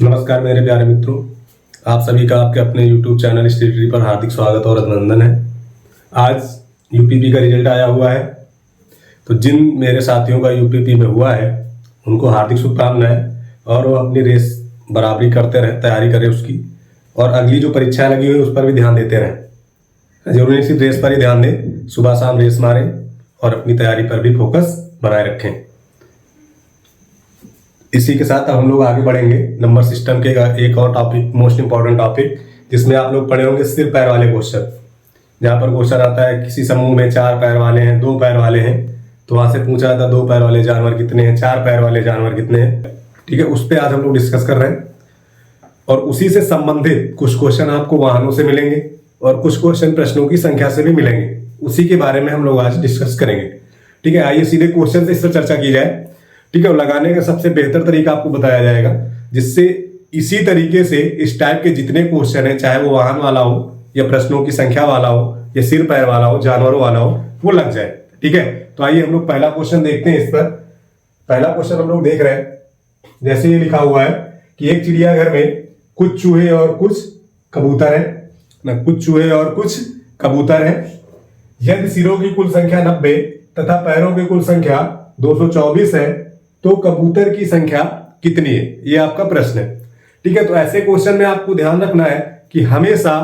नमस्कार मेरे प्यारे मित्रों, आप सभी का आपके अपने YouTube चैनल स्टडी पर हार्दिक स्वागत और अभिनंदन है। आज यूपीपी का रिजल्ट आया हुआ है, तो जिन मेरे साथियों का यूपीपी में हुआ है उनको हार्दिक शुभकामनाएं और वो अपनी रेस बराबरी करते रहे, तैयारी करें उसकी, और अगली जो परीक्षाएं लगी हुई उस पर भी ध्यान देते रहें। जरूरी नहीं सिर्फ रेस पर ही ध्यान दें, सुबह शाम रेस मारें और अपनी तैयारी पर भी फोकस बनाए रखें। इसी के साथ हम लोग आगे बढ़ेंगे नंबर सिस्टम के एक और टॉपिक, मोस्ट इंपॉर्टेंट टॉपिक, जिसमें आप लोग पढ़े होंगे सिर पैर वाले क्वेश्चन। जहाँ पर क्वेश्चन आता है किसी समूह में 4 पैर वाले हैं, 2 पैर वाले हैं, तो वहां से पूछा जाता है 2 पैर वाले जानवर कितने हैं, 4 पैर वाले जानवर कितने हैं। ठीक है, उस पर आज हम लोग डिस्कस कर रहे हैं और उसी से संबंधित कुछ क्वेश्चन आपको वाहनों से मिलेंगे और कुछ क्वेश्चन प्रश्नों की संख्या से भी मिलेंगे। उसी के बारे में हम लोग आज डिस्कस करेंगे। ठीक है, आइए सीधे क्वेश्चन से इस पर चर्चा की जाए। ठीक है, लगाने का सबसे बेहतर तरीका आपको बताया जाएगा, जिससे इसी तरीके से इस टाइप के जितने क्वेश्चन है, चाहे वो वाहन वाला हो या प्रश्नों की संख्या वाला हो या सिर पैर वाला हो, जानवरों वाला हो, वो लग जाए। ठीक है, तो आइए हम लोग पहला क्वेश्चन देखते हैं। इस पर पहला क्वेश्चन हम लोग देख रहे हैं, जैसे ये लिखा हुआ है कि एक चिड़ियाघर में कुछ चूहे और कुछ कबूतर है ना, कुछ चूहे और कुछ कबूतर है। यदि सिरों की कुल संख्या 90 तथा पैरों की कुल संख्या 224 है तो कबूतर की संख्या कितनी है, ये आपका प्रश्न है। ठीक है, तो ऐसे क्वेश्चन में आपको ध्यान रखना है कि हमेशा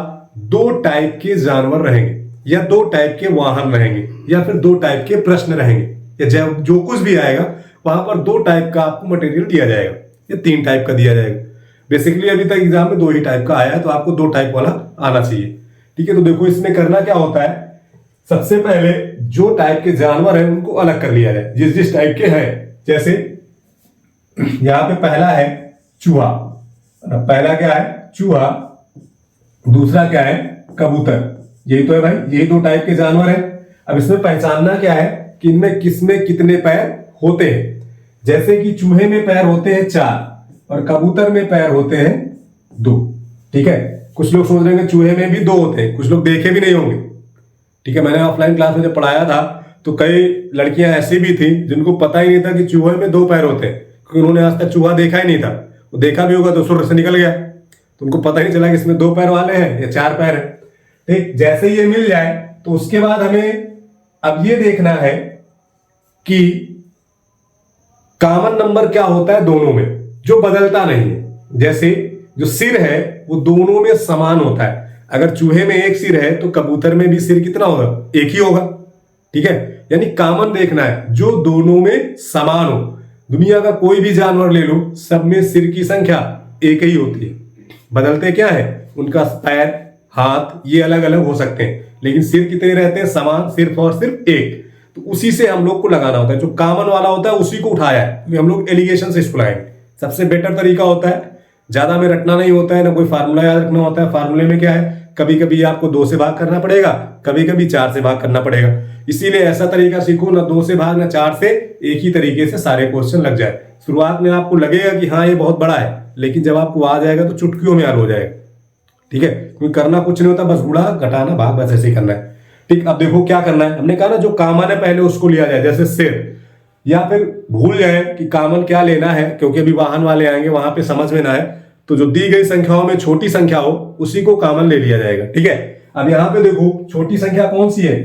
2 टाइप के जानवर रहेंगे या 2 टाइप के वाहन रहेंगे या फिर 2 टाइप के प्रश्न रहेंगे, या जो कुछ भी आएगा वहां पर 2 टाइप का आपको मटेरियल दिया जाएगा या 3 टाइप का दिया जाएगा। बेसिकली अभी तक एग्जाम में 2 ही टाइप का आया है, तो आपको 2 टाइप वाला आना चाहिए। ठीक है, तो देखो इसमें करना क्या होता है, सबसे पहले जो टाइप के जानवर है उनको अलग कर लिया जाए, जिस टाइप के हैं। जैसे यहां पे पहला है चूहा, पहला क्या है चूहा, दूसरा क्या है कबूतर। यही तो है भाई, यही 2 टाइप के जानवर हैं। अब इसमें पहचानना क्या है कि इनमें किसमें कितने पैर होते हैं। जैसे कि चूहे में पैर होते हैं 4 और कबूतर में पैर होते हैं 2। ठीक है, कुछ लोग सोच रहे हैं चूहे में भी 2 होते हैं, कुछ लोग देखे भी नहीं होंगे। ठीक है, मैंने ऑफलाइन क्लास में जब पढ़ाया था तो कई लड़कियां ऐसी भी थी जिनको पता ही नहीं था कि चूहे में 2 पैर होते हैं, क्योंकि उन्होंने आज तक चूहा देखा ही नहीं था। वो देखा भी होगा तो सुर से निकल गया, तो उनको पता ही नहीं चला कि इसमें 2 पैर वाले हैं या 4 पैर हैं। ठीक, जैसे ये मिल जाए तो उसके बाद हमें अब ये देखना है कि कॉमन नंबर क्या होता है दोनों में, जो बदलता नहीं है। जैसे जो सिर है वो दोनों में समान होता है। अगर चूहे में 1 सिर है तो कबूतर में भी सिर कितना होगा, 1 ही होगा। ठीक है, यानी कॉमन देखना है जो दोनों में समान हो। दुनिया का कोई भी जानवर ले लो, सब में सिर की संख्या 1 ही होती है। बदलते क्या है, उनका पैर, हाथ ये अलग अलग हो सकते हैं, लेकिन सिर कितने रहते हैं, समान, सिर्फ और सिर्फ 1। तो उसी से हम लोग को लगाना होता है, जो कॉमन वाला होता है उसी को उठाया है, क्योंकि हम लोग एलिगेशन से इसको लाएंगे। सबसे बेटर तरीका होता है, ज्यादा में रटना नहीं होता है, ना कोई फार्मूला याद रखना होता है। फार्मूले में क्या है, कभी कभी आपको 2 से भाग करना पड़ेगा, कभी कभी 4 से भाग करना पड़ेगा। इसीलिए ऐसा तरीका सीखो, ना 2 से भाग ना 4 से, एक ही तरीके से सारे क्वेश्चन लग जाए। शुरुआत में आपको लगेगा कि हाँ ये बहुत बड़ा है, लेकिन जब आपको आ जाएगा तो चुटकियों में हल हो जाएगा। ठीक है, क्योंकि करना कुछ नहीं होता, बस गुणा घटाना भाग, बस ऐसे ही करना है। ठीक, अब देखो क्या करना है, हमने कहा ना जो कॉमन है पहले उसको लिया जाए, जैसे सिर, या फिर भूल जाए कि कॉमन क्या लेना है, क्योंकि अभी वाहन वाले आएंगे, वहां पे समझ में ना आए, तो जो दी गई संख्याओं में छोटी संख्या हो उसी को कॉमन ले लिया जाएगा। ठीक है, अब यहां पे देखो छोटी संख्या कौन सी है,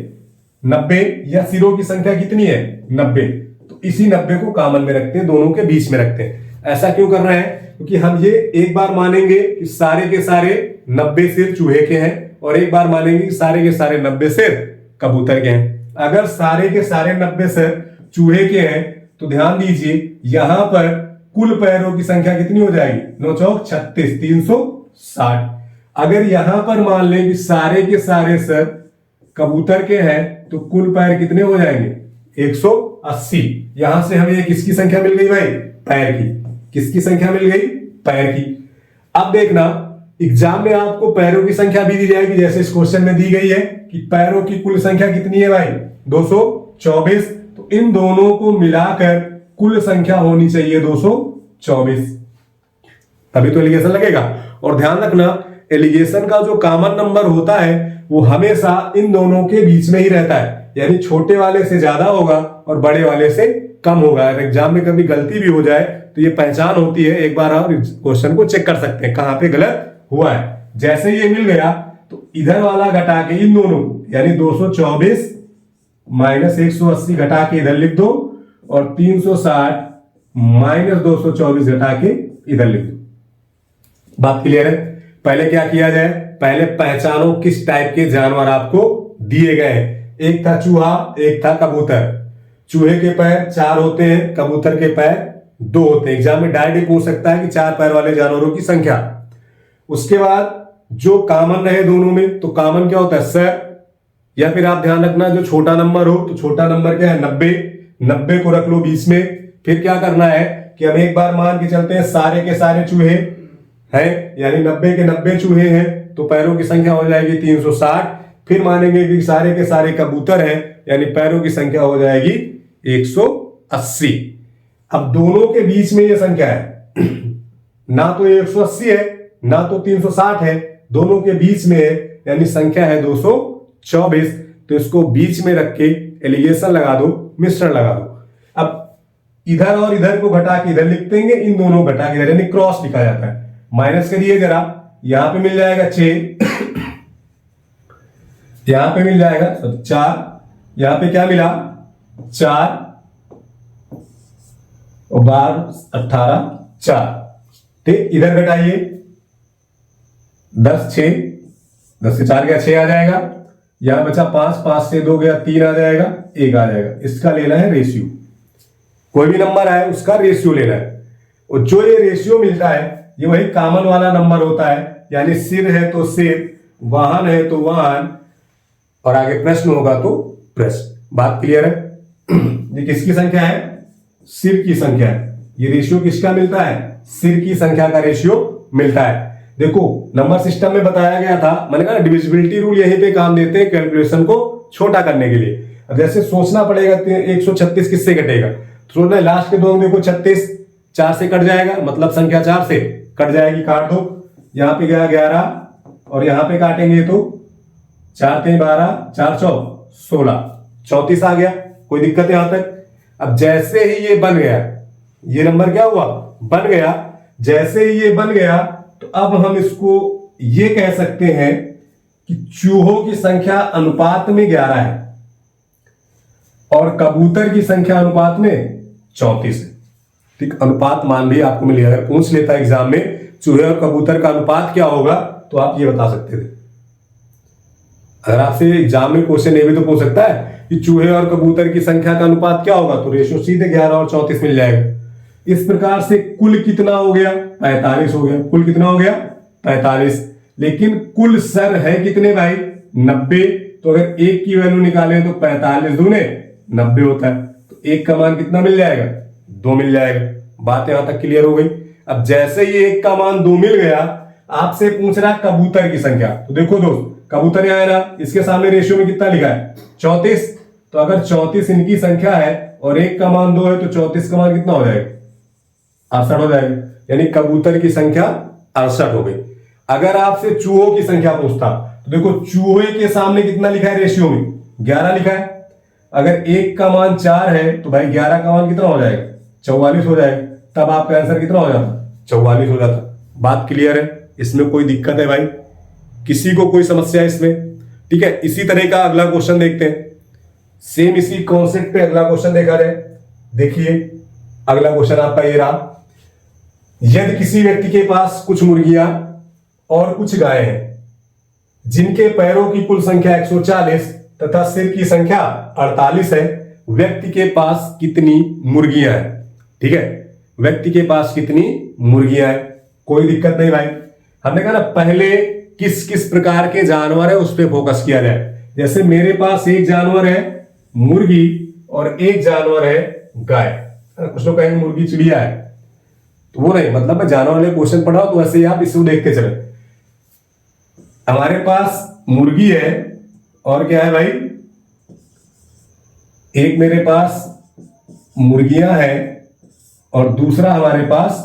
90, या सिरों की संख्या कितनी है 90, तो इसी 90 को कॉमन में रखते हैं, दोनों के बीच में रखते हैं। ऐसा क्यों कर रहे हैं, क्योंकि हम ये एक बार मानेंगे कि सारे के सारे 90 सिर चूहे के हैं और एक बार मानेंगे कि सारे के सारे 90 सिर कबूतर के हैं। अगर सारे के सारे 90 सिर चूहे के हैं तो ध्यान दीजिए यहां पर कुल पैरों की संख्या कितनी हो जाएगी, 9 चौक 36, 360। अगर यहां पर मान लें कि सारे के सारे सर कबूतर के हैं तो कुल पैर कितने हो जाएंगे, 180। यहां से हमें किसकी संख्या मिल गई भाई, पैर की। किसकी संख्या मिल गई, पैर की। अब देखना एग्जाम में आपको पैरों की संख्या भी दी जाएगी, जैसे इस क्वेश्चन में दी गई है कि पैरों की कुल संख्या कितनी है भाई, 224। तो इन दोनों को मिलाकर कुल संख्या होनी चाहिए 224, तभी तो एलिगेशन लगेगा। और ध्यान रखना एलिगेशन का जो कॉमन नंबर होता है वो हमेशा इन दोनों के बीच में ही रहता है, यानी छोटे वाले से ज्यादा होगा और बड़े वाले से कम होगा। अगर एग्जाम में कभी गलती भी हो जाए तो ये पहचान होती है, एक बार आप क्वेश्चन को चेक कर सकते हैं कहां पे गलत हुआ है। जैसे ये मिल गया तो इधर वाला घटा के इन दोनों को, यानी 224 माइनस 180 घटा के इधर लिख दो और 360 माइनस 224 घटा के इधर लिख दो। बात क्लियर है? पहले क्या किया जाए, पहले पहचानो किस टाइप के जानवर आपको दिए गए हैं। एक था चूहा, एक था कबूतर। चूहे के पैर 4 होते हैं, कबूतर के पैर 2 होते हैं। एग्जाम में डायरेक्ट पूछ सकता है कि 4 पैर वाले जानवरों की संख्या। उसके बाद जो कॉमन रहे दोनों में, तो कॉमन क्या होता है, सर, या फिर आप ध्यान रखना जो छोटा नंबर हो तो छोटा नंबर क्या है, 90 को रख लो बीच में। फिर क्या करना है कि हम एक बार मान के चलते हैं सारे के सारे चूहे हैं, यानी 90 के 90 चूहे हैं तो पैरों की संख्या हो जाएगी 360। फिर मानेंगे कि सारे के सारे कबूतर हैं, यानी पैरों की संख्या हो जाएगी 180। अब दोनों के बीच में ये संख्या है ना तो 180 है ना तो 360 है, दोनों के बीच में है, यानी संख्या है 224। तो इसको बीच में रख के एलिगेशन लगा दो, मिश्रण लगा दो। अब इधर और इधर को घटा के इधर लिख देंगे, इन दोनों घटा के इधर, यानी क्रॉस लिखा जाता है। माइनस करिए जरा, यहां पे मिल जाएगा 6, यहां पे मिल जाएगा 4, यहां पे क्या मिला 4 और 12 18 4। ठीक, इधर घटाइए 10 6, 10 से 4 गया 6 आ जाएगा। यहां बचा 5, 5 से 2 गया 3 आ जाएगा, 1 आ जाएगा। इसका लेना है रेशियो, कोई भी नंबर आए उसका रेशियो लेना है। और जो ये रेशियो मिलता है ये वही कॉमन वाला नंबर होता है, यानी सिर है तो सिर, वाहन है तो वाहन, और आगे प्रश्न होगा तो प्रश्न। बात क्लियर है? ये किसकी संख्या है, सिर की संख्या है। ये रेशियो किसका मिलता है, सिर की संख्या का रेशियो मिलता है। देखो नंबर सिस्टम में बताया गया था, मैंने कहा डिविजिबिलिटी रूल यहीं पे काम देते हैं कैलकुलेशन को छोटा करने के लिए। अब जैसे सोचना पड़ेगा 136 किससे घटेगा, तो सोचना लास्ट के 2 देखो 36 4 से कट जाएगा, मतलब संख्या 4 से कट जाएगी, काट दो। यहां पे गया 11 और यहां पे काटेंगे तो 4 3 12 4 4 16, 34 आ गया। कोई दिक्कत यहां तक? अब जैसे ही ये बन गया, ये नंबर क्या हुआ, बन गया। जैसे ही ये बन गया तो अब हम इसको ये कह सकते हैं कि चूहों की संख्या अनुपात में 11 है और कबूतर की संख्या अनुपात में 34 है। ठीक, अनुपात मान भी आपको मिलेगा। अगर पूछ लेता एग्जाम में चूहे और कबूतर का अनुपात क्या होगा तो आप ये बता सकते थे। अगर आपसे एग्जाम में क्वेश्चन ये भी तो पूछ सकता है कि चूहे और कबूतर की संख्या का अनुपात क्या होगा, तो रेशियो सीधे 11 और 34 मिल जाएगा। इस प्रकार से कुल कितना हो गया, 45 हो गया। कुल कितना हो गया, 45। लेकिन कुल सर है कितने भाई, 90। तो अगर 1 की वैल्यू निकाले तो 45 दूने 90 होता है, तो 1 का मान कितना मिल जाएगा, 2 मिल जाएगा। बात यहां तक क्लियर हो गई। अब जैसे ही 1 का मान 2 मिल गया, आपसे पूछ रहा कबूतर की संख्या। तो देखो दोस्त, कबूतर यहां है ना, इसके सामने रेशियो में कितना लिखा है, 34। तो अगर 34 इनकी संख्या है और 1 का मान 2 है तो 34 का मान कितना हो जाएगा, 68 हो जाएगा। यानी कबूतर की संख्या 68 हो गई। अगर आपसे चूहों की संख्या पूछता तो देखो चूहे के सामने कितना लिखा है रेशियो में, 11 लिखा है। अगर 1 का मान 4 है तो भाई 11 का मान कितना हो जाएगा, 44 हो जाएगा। तब आपका आंसर कितना हो जाता, 44 हो जाता। बात क्लियर है? इसमें कोई दिक्कत है भाई, किसी को कोई समस्या है इसमें? ठीक है, इसी तरह का अगला क्वेश्चन देखते हैं। सेम इसी कॉन्सेप्ट पे अगला क्वेश्चन देखा जाए। देखिए अगला क्वेश्चन आपका ये रहा, यदि किसी व्यक्ति के पास कुछ मुर्गियां और कुछ गायें हैं जिनके पैरों की कुल संख्या 140 तथा सिर की संख्या 48 है, व्यक्ति के पास कितनी मुर्गियां हैं? ठीक है, व्यक्ति के पास कितनी मुर्गियां हैं? कोई दिक्कत नहीं भाई। हमने कहा ना पहले किस किस प्रकार के जानवर है उस पर फोकस किया जाए। जैसे मेरे पास एक जानवर है मुर्गी और एक जानवर है गाय। कुछ लोग कहेंगे मुर्गी चिड़िया है, तो वो नहीं, मतलब मैं जानवर वाले क्वेश्चन पढ़ा तो वैसे ही आप इसको देखते चले। हमारे पास मुर्गी है और क्या है भाई, एक मेरे पास मुर्गियां हैं और दूसरा हमारे पास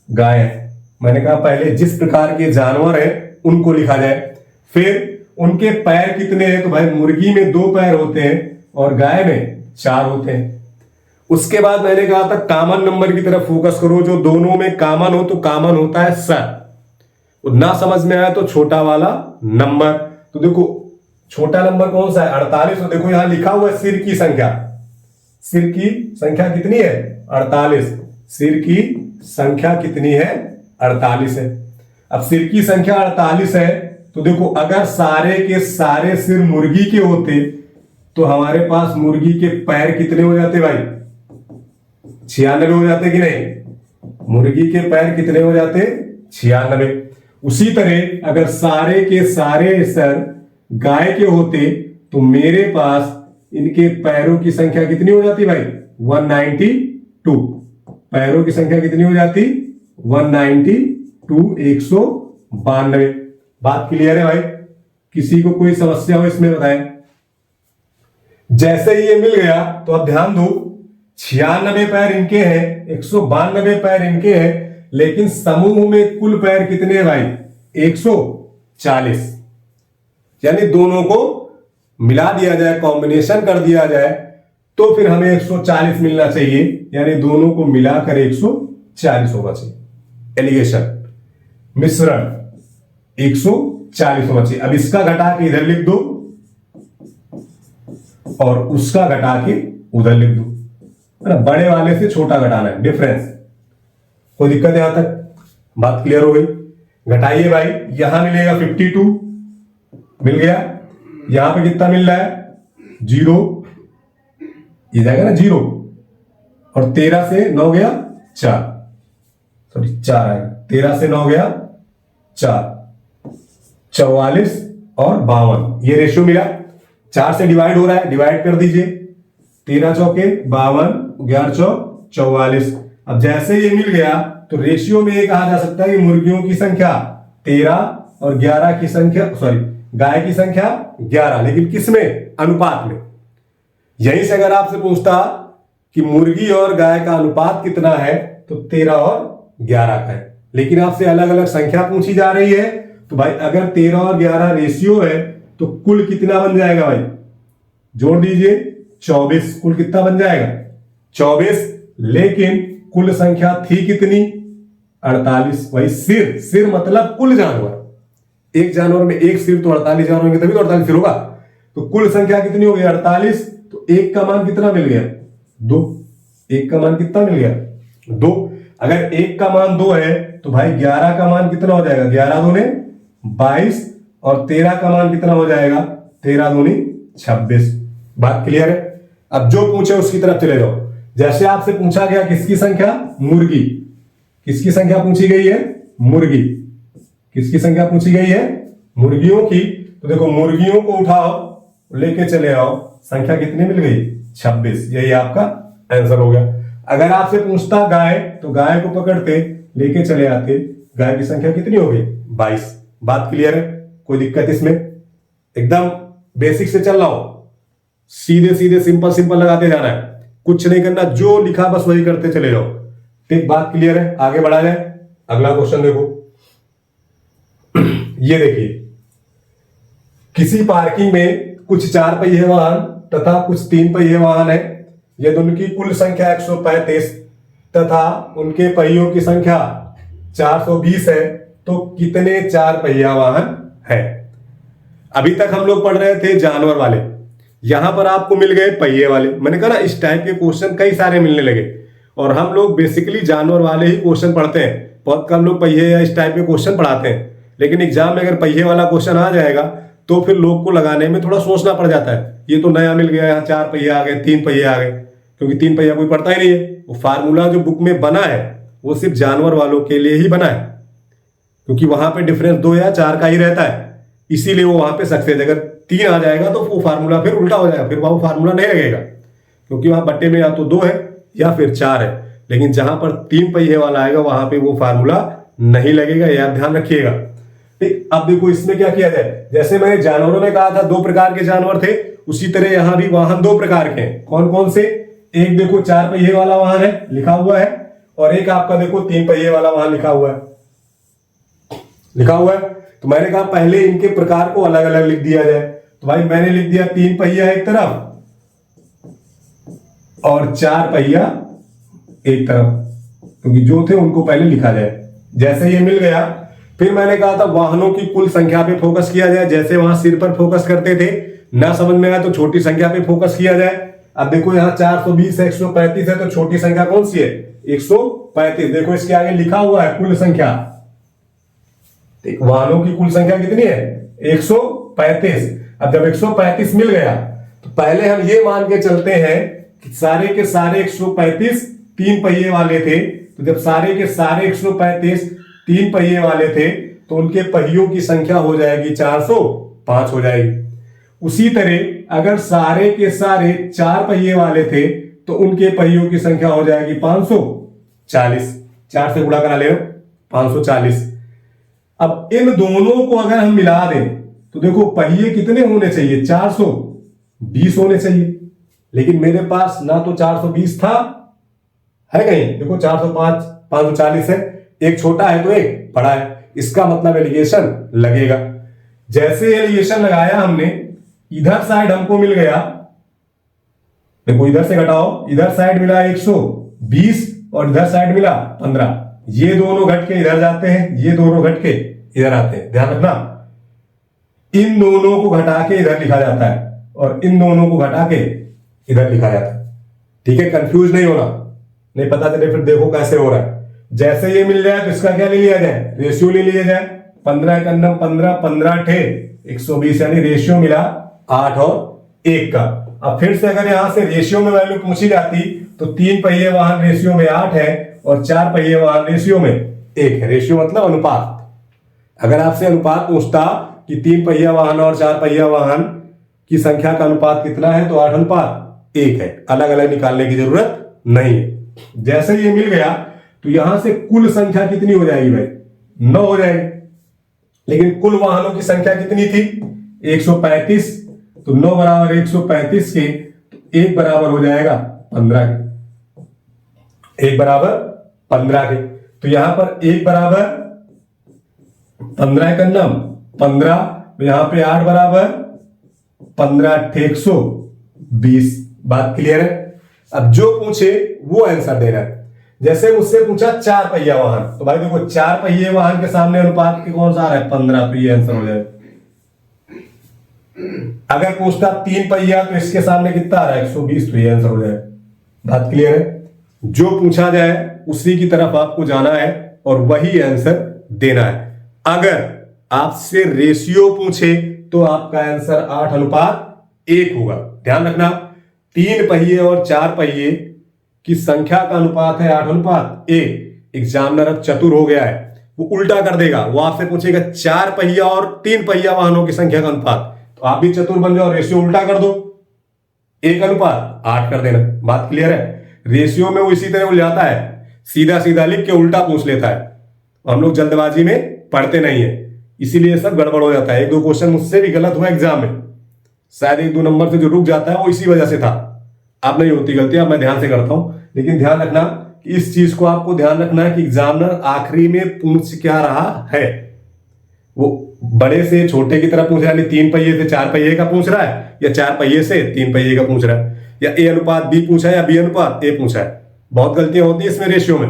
गाय है। मैंने कहा पहले जिस प्रकार के जानवर हैं उनको लिखा जाए, फिर उनके पैर कितने हैं। तो भाई मुर्गी में 2 पैर होते हैं और गाय में 4 होते हैं। उसके बाद मैंने कहा था कॉमन नंबर की तरफ फोकस करो, जो दोनों में कॉमन हो, तो कॉमन होता है सर। ना समझ में आया तो छोटा वाला नंबर। तो देखो छोटा नंबर कौन सा है, 48। तो देखो यहां लिखा हुआ है सिर की संख्या। सिर की संख्या कितनी है, 48। सिर की संख्या कितनी है, 48 है। अब सिर की संख्या 48 है, तो देखो अगर सारे के सारे सिर मुर्गी के होते तो हमारे पास मुर्गी के पैर कितने हो जाते भाई, 96 हो जाते कि नहीं। मुर्गी के पैर कितने हो जाते, 96। उसी तरह अगर सारे के सारे सर गाय के होते तो मेरे पास इनके पैरों की संख्या कितनी हो जाती भाई, 192। पैरों की संख्या कितनी हो जाती, 192, 192। बात क्लियर है भाई, किसी को कोई समस्या हो इसमें बताएं। जैसे ही ये मिल गया तो अब ध्यान दो, 96 पैर इनके हैं, 192 पैर इनके हैं, लेकिन समूह में कुल पैर कितने हैं भाई, 140। यानी दोनों को मिला दिया जाए, कॉम्बिनेशन कर दिया जाए तो फिर हमें 140 मिलना चाहिए। यानी दोनों को मिलाकर 140 होना चाहिए। एलिगेशन मिश्रण 140 होना चाहिए। अब इसका घटा के इधर लिख दो और उसका घटा के उधर लिख दो, है ना। बड़े वाले से छोटा घटाना है, डिफरेंस। कोई दिक्कत यहां तक, बात क्लियर हो गई। घटाइए भाई, यहां मिलेगा 52, मिल गया। यहां पे कितना मिल रहा है, 0, ये जाएगा ना 0, और 13 से 9 गया 4, सॉरी 4 आएगा, 13 से 9 गया 4, 44 और 52। ये रेशियो मिला, 4 से डिवाइड हो रहा है, डिवाइड कर दीजिए। 13 चौके 52, 11 चौक 44। अब जैसे ये मिल गया तो रेशियो में ये कहा जा सकता है कि मुर्गियों की संख्या 13 और 11 की संख्या, सॉरी गाय की संख्या 11, लेकिन किसमें, अनुपात में। यहीं से अगर आपसे पूछता कि मुर्गी और गाय का अनुपात कितना है तो 13 और 11 का है, लेकिन आपसे अलग अलग संख्या पूछी जा रही है। तो भाई अगर 13 और 11 रेशियो है तो कुल कितना बन जाएगा भाई, जोड़ दीजिए 24। कुल कितना बन जाएगा, 24। लेकिन कुल संख्या थी कितनी, 48। भाई सिर, सिर मतलब कुल जानवर, एक जानवर में एक सिर, तो 48 जानवर होंगे तभी तो 48 सिर होगा। तो कुल संख्या कितनी हो गई, 48। तो एक का मान कितना मिल गया, 2। एक का मान कितना मिल गया, 2। अगर एक का मान 2 है तो भाई 11 का मान कितना हो जाएगा, 11 दूने 22, और 13 का मान कितना हो जाएगा, 13 दूनी 26। बात क्लियर है। अब जो पूछे उसकी तरफ चले जाओ। जैसे आपसे पूछा गया किसकी संख्या, मुर्गी, किसकी संख्या पूछी गई है, मुर्गी, किसकी संख्या पूछी गई है, मुर्गियों की। तो देखो मुर्गियों को उठाओ, लेके चले आओ, संख्या कितनी मिल गई, 26। यही आपका आंसर हो गया। अगर आपसे पूछता गाय, तो गाय को पकड़ते, लेके चले आते, गाय की संख्या कितनी हो गई, 22। बात क्लियर है, कोई दिक्कत इसमें, एकदम बेसिक से चल रहा हूं, सीधे सीधे सिंपल सिंपल लगाते जाना है, कुछ नहीं करना, जो लिखा बस वही करते चले जाओ। ठीक, बात क्लियर है, आगे बढ़ा जाए। अगला क्वेश्चन देखो, ये देखिए, किसी पार्किंग में कुछ 4 पहिए वाहन तथा कुछ 3 पहिए वाहन है। यदि उनकी कुल संख्या 135 तथा उनके पहियों की संख्या 420 है तो कितने 4 पहिया वाहन है। अभी तक हम लोग पढ़ रहे थे जानवर वाले, यहां पर आपको मिल गए पहिए वाले। मैंने कहा ना इस टाइप के क्वेश्चन कई सारे मिलने लगे, और हम लोग बेसिकली जानवर वाले ही क्वेश्चन पढ़ते हैं, बहुत कम लोग पहिए या इस टाइप के क्वेश्चन पढ़ाते हैं। लेकिन एग्जाम में अगर पहिए वाला क्वेश्चन आ जाएगा तो फिर लोग को लगाने में थोड़ा सोचना पड़ जाता है, ये तो नया मिल गया, यहाँ 4 पहिए आ गए, 3 पहिए आ गए, क्योंकि 3 पहिया कोई पढ़ता ही नहीं है। वो फार्मूला जो बुक में बना है वो सिर्फ जानवर वालों के लिए ही बना है, क्योंकि वहां पे डिफरेंस 2 या 4 का ही रहता है, इसीलिए वो वहां पे सक्सेस। अगर 3 आ जाएगा तो वो फार्मूला फिर उल्टा हो जाएगा, फिर वो फार्मूला नहीं लगेगा, क्योंकि वहां बट्टे में या तो 2 है या फिर 4 है। लेकिन जहां पर 3 पहिए वाला आएगा वहां पे वो फार्मूला नहीं लगेगा, यह आप ध्यान रखिएगा। ठीक, अब देखो इसमें क्या किया जाए, जैसे मैंने जानवरों में कहा था 2 प्रकार के जानवर थे, उसी तरह यहां भी वाहन 2 प्रकार के हैं। कौन कौन से, एक देखो 4 पहिए वाला वाहन है लिखा हुआ है, और एक आपका देखो 3 पहिए वाला वाहन लिखा हुआ है, लिखा हुआ है। तो मैंने कहा पहले इनके प्रकार को अलग अलग लिख दिया जाए। तो भाई मैंने लिख दिया 3 पहिया एक तरफ और 4 पहिया एक तरफ, क्योंकि जो थे उनको पहले लिखा जाए। जैसे ये मिल गया, फिर मैंने कहा था वाहनों की कुल संख्या पे फोकस किया जाए। जैसे वहां सिर पर फोकस करते थे, ना समझ में आया तो छोटी संख्या पे फोकस किया जाए। अब देखो यहाँ 420 है, 135 है, तो छोटी संख्या कौन सी है? 135। देखो इसके आगे लिखा हुआ है कुल संख्या, वाहनों की कुल संख्या कितनी है? 135। अब जब 135 मिल गया तो पहले हम ये मान के चलते हैं कि सारे के सारे 135 3 पहिए वाले थे। तो जब सारे के सारे 135 3 पहिए वाले थे तो उनके पहियों की संख्या हो जाएगी 405 हो जाएगी। उसी तरह अगर सारे के सारे 4 पहिए वाले थे तो उनके पहियों की संख्या हो जाएगी 540। 4 से गुणा करा ले 540। अब इन दोनों को अगर हम मिला दें तो देखो पहिए कितने होने चाहिए? 420 होने चाहिए। लेकिन मेरे पास ना तो 420 था, है कहीं? देखो 405 540 है, एक छोटा है तो एक बड़ा है। इसका मतलब एलिगेशन लगेगा। जैसे एलिगेशन लगाया हमने, इधर साइड हमको मिल गया, देखो इधर से घटाओ, इधर साइड मिला 120 और इधर साइड मिला 15। ये दोनों घट के इधर जाते हैं, ये दोनों घट के इधर आते हैं। ध्यान रखना, इन दोनों को घटा के इधर लिखा जाता है और इन दोनों को घटा के इधर लिखा जाता है। ठीक है, कंफ्यूज नहीं होना, नहीं पता चले फिर देखो कैसे हो रहा है। जैसे ये मिल जाए तो इसका क्या ले लिया जाए? रेशियो ले लिया जाए। 15 का 15 15 ठे 120, यानी रेशियो मिला 8 और 1 का। अब फिर से अगर यहां से रेशियो में वैल्यू पूछी जाती तो 3 पहिए वाहन रेशियो में 8 है और 4 पहिए वाहन रेशियो में 1 है। रेशियो मतलब अनुपात। अगर आपसे अनुपात पूछता कि 3 पहिया वाहन और 4 पहिया वाहन की संख्या का अनुपात कितना है, तो 8:1 है। अलग अलग निकालने की जरूरत नहीं है। जैसे ये मिल गया तो यहां से कुल संख्या कितनी हो जाएगी भाई? 9 हो जाएगी। लेकिन कुल वाहनों की संख्या कितनी थी? 135। तो 9 बराबर 135 के, तो 1 बराबर हो जाएगा 15 के। 1 बराबर 15 के, तो यहां पर 1 बराबर 15 का नाम 15, तो यहां पे 8 बराबर 15 120। बात क्लियर है? अब जो पूछे वो आंसर देना है। जैसे मुझसे पूछा 4 पहिया वाहन, तो भाई देखो 4 पहिए वाहन के सामने अनुपात के कौन सा आ रहा है? 15, तो ये आंसर हो जाएगा। अगर पूछता 3 पहिया तो इसके सामने कितना आ रहा है? 120, तो ये आंसर हो जाएगा। बात क्लियर है? जो पूछा जाए उसी की तरफ आपको जाना है और वही आंसर देना है। अगर आपसे रेशियो पूछे तो आपका आंसर 8:1 होगा। ध्यान रखना, 3 पहिए और 4 पहिए की संख्या का अनुपात है 8:1। एग्जामिनर अब चतुर हो गया है, वो उल्टा कर देगा। वो आपसे पूछेगा 4 पहिया और 3 पहिया वाहनों की संख्या का अनुपात, तो आप भी चतुर बन जाओ, रेशियो उल्टा कर दो, 1:8 कर देना। बात क्लियर है? रेशियो में वो इसी तरह उलझाता है, सीधा सीधा लिख के उल्टा पूछ लेता है। हम लोग जल्दबाजी में पढ़ते नहीं है, इसीलिए सब गड़बड़ हो जाता है। 1-2 क्वेश्चन मुझसे भी गलत हुआ एग्जाम में, शायद 1-2 नंबर से जो रुक जाता है वो इसी वजह से था। अब नहीं होती गलती, अब मैं ध्यान से करता हूं। लेकिन ध्यान रखना कि इस चीज को आपको ध्यान रखना है कि एग्जामिनर आखिरी में पूछ क्या रहा है। वो बड़े से छोटे की तरफ पूछ रहा है, 3 पहिए से 4 पहिए का पूछ रहा है, या 4 पहिए से 3 पहिए का पूछ रहा है, या A/B पूछा है या B/A पूछा है। बहुत गलतियां होती है इसमें रेशियो में।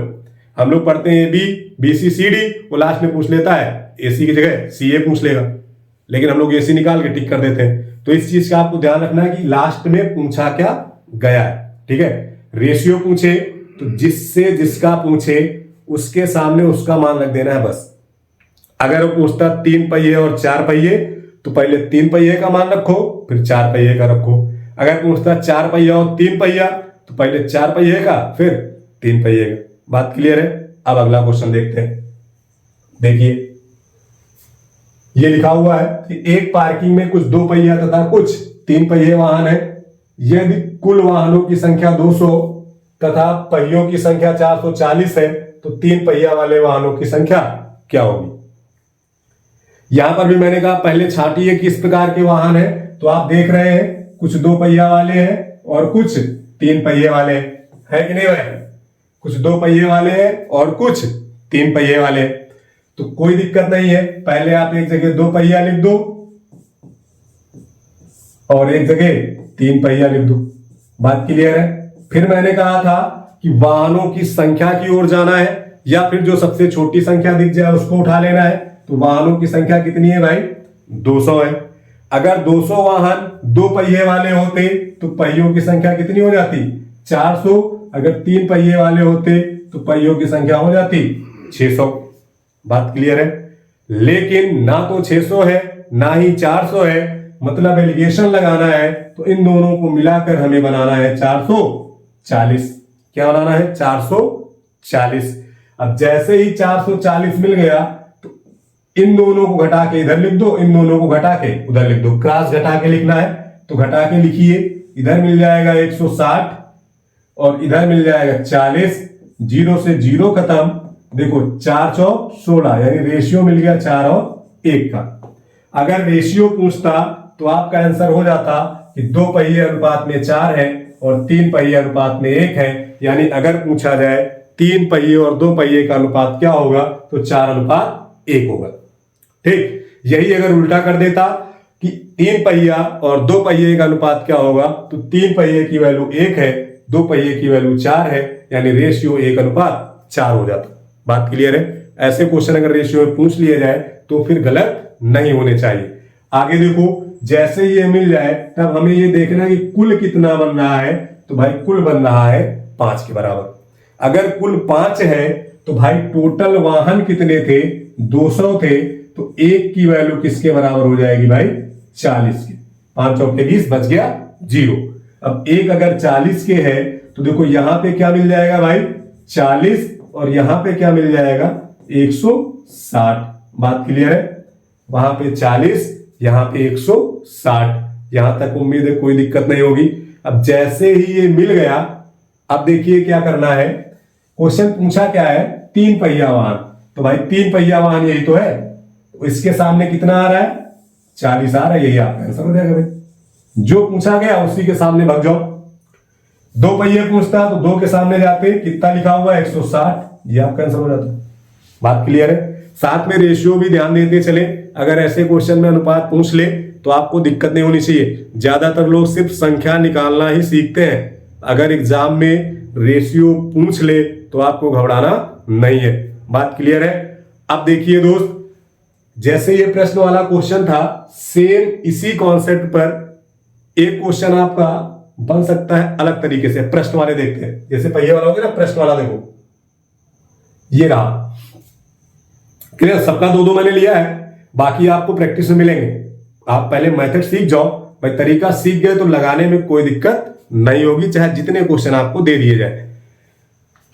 हम लोग पढ़ते हैं AB BC CD, वो लास्ट में पूछ लेता है AC की जगह CA पूछ लेगा, लेकिन हम लोग AC निकाल के टिक कर देते हैं। तो इस चीज का आपको ध्यान रखना है कि लास्ट में पूछा क्या गया है। ठीक है, रेशियो पूछे तो जिससे जिसका पूछे उसके सामने उसका मान रख देना है बस। अगर वो पूछता 3 पहिए और 4 पहिए, तो पहले 3 पहिए का मान रखो, फिर 4 पहिए का रखो। अगर पूछता 4 पहिया और 3 पहिया, तो पहले 4 पहिए का फिर 3 पहिए का। बात क्लियर है? अब अगला क्वेश्चन देखते हैं। देखिए, ये लिखा हुआ है कि एक पार्किंग में कुछ 2 पहिया तथा कुछ 3 पहिए वाहन है। यदि कुल वाहनों की संख्या 200 तथा पहियों की संख्या 440 है, तो 3 पहिया वाले वाहनों की संख्या क्या होगी? यहां पर भी मैंने कहा पहले छांटिए किस प्रकार के वाहन है। तो आप देख रहे हैं कुछ 2 पहिया वाले हैं और कुछ 3 पहिए वाले हैं कि नहीं भाई? कुछ 2 पहिए वाले हैं और कुछ 3 पहिए वाले हैं, तो कोई दिक्कत नहीं है। पहले आप एक जगह 2 पहिया लिख दो और एक जगह 3 पहिया लिख दो। बात क्लियर है? फिर मैंने कहा था कि वाहनों की संख्या की ओर जाना है, या फिर जो सबसे छोटी संख्या दिख जाए उसको उठा लेना है। तो वाहनों की संख्या कितनी है भाई? 200 है। अगर 200 वाहन 2 पहिए वाले होते तो पहियों की संख्या कितनी हो जाती? 400। अगर 3 पहिए वाले होते तो पहियों की संख्या हो जाती 600। बात क्लियर है? लेकिन ना तो 600 है ना ही 400 है, मतलब एलिगेशन लगाना है तो इन दोनों को मिलाकर हमें बनाना है 440। क्या बनाना है? 440। अब जैसे ही 440 मिल गया तो इन दोनों को घटा के इधर लिख दो, इन दोनों को घटा के उधर लिख दो। क्रॉस घटा के लिखना है तो घटा के लिखिए। इधर मिल जाएगा 160 और इधर मिल जाएगा 40। 0 से 0 खत्म। देखो 4 चौक 16, यानी रेशियो मिल गया 4 और 1 का। अगर रेशियो पूछता तो आपका आंसर हो जाता कि 2 पहिए अनुपात में 4 है और 3 पहिए अनुपात में 1 है। यानी अगर पूछा जाए 3 पहिए और 2 पहिए का अनुपात क्या होगा तो 4:1 होगा। ठीक, यही अगर उल्टा कर देता कि 3 पहिया और 2 पहिए का अनुपात क्या होगा तो 3 पहिए की वैल्यू 1 है, 2 पहिए की वैल्यू 4 है, यानी रेशियो 1:4 हो जाता। बात क्लियर है? ऐसे क्वेश्चन अगर रेशियो में पूछ लिए जाए तो फिर गलत नहीं होने चाहिए। आगे देखो, जैसे ये मिल जाए तब हमें ये देखना है कि कुल कितना बन रहा है। तो भाई कुल बन रहा है 5 के बराबर। अगर कुल 5 है तो भाई टोटल वाहन कितने थे? 200 थे। तो 1 की वैल्यू किसके बराबर हो जाएगी भाई? 40 की। 5 चौके 20, बच गया 0। अब 1 अगर 40 के है तो देखो यहां पे क्या मिल जाएगा भाई? 40, और यहां पे क्या मिल जाएगा? 160। बात क्लियर है? वहां पे 40, यहां पे 160। यहां तक उम्मीद है कोई दिक्कत नहीं होगी। अब जैसे ही ये मिल गया, अब देखिए क्या करना है। क्वेश्चन पूछा क्या है? 3 पहिया वाहन। तो भाई 3 पहिया वाहन यही तो है, तो इसके सामने कितना आ रहा है? 40 आ रहा है। यही आपका आंसर हो जाएगा भाई। जो पूछा गया उसी के सामने भाग जाओ। 2 पहिए पूछता तो 2 के सामने जाते, कितना लिखा हुआ है? 160। ये आपका आंसर हो जाता। बात क्लियर है? साथ में रेशियो भी ध्यान देते चले। अगर ऐसे क्वेश्चन में अनुपात पूछ ले तो आपको दिक्कत नहीं होनी चाहिए। ज्यादातर लोग सिर्फ संख्या निकालना ही सीखते हैं। अगर एग्जाम में रेशियो पूछ ले तो आपको घबराना नहीं है। बात क्लियर है? अब देखिए दोस्त, जैसे ये प्रश्न वाला क्वेश्चन था, सेम इसी कॉन्सेप्ट पर एक क्वेश्चन आपका बन सकता है अलग तरीके से। प्रश्न वाले देखते हैं। जैसे पहिए वाला हो गया ना, प्रश्न वाला देखो, ये रहा। क्लियर? सबका 2-2 मैंने लिया है, बाकी आपको प्रैक्टिस में मिलेंगे। आप पहले मेथड सीख जाओ भाई। तरीका सीख गए तो लगाने में कोई दिक्कत नहीं होगी, चाहे जितने क्वेश्चन आपको दे दिए जाए।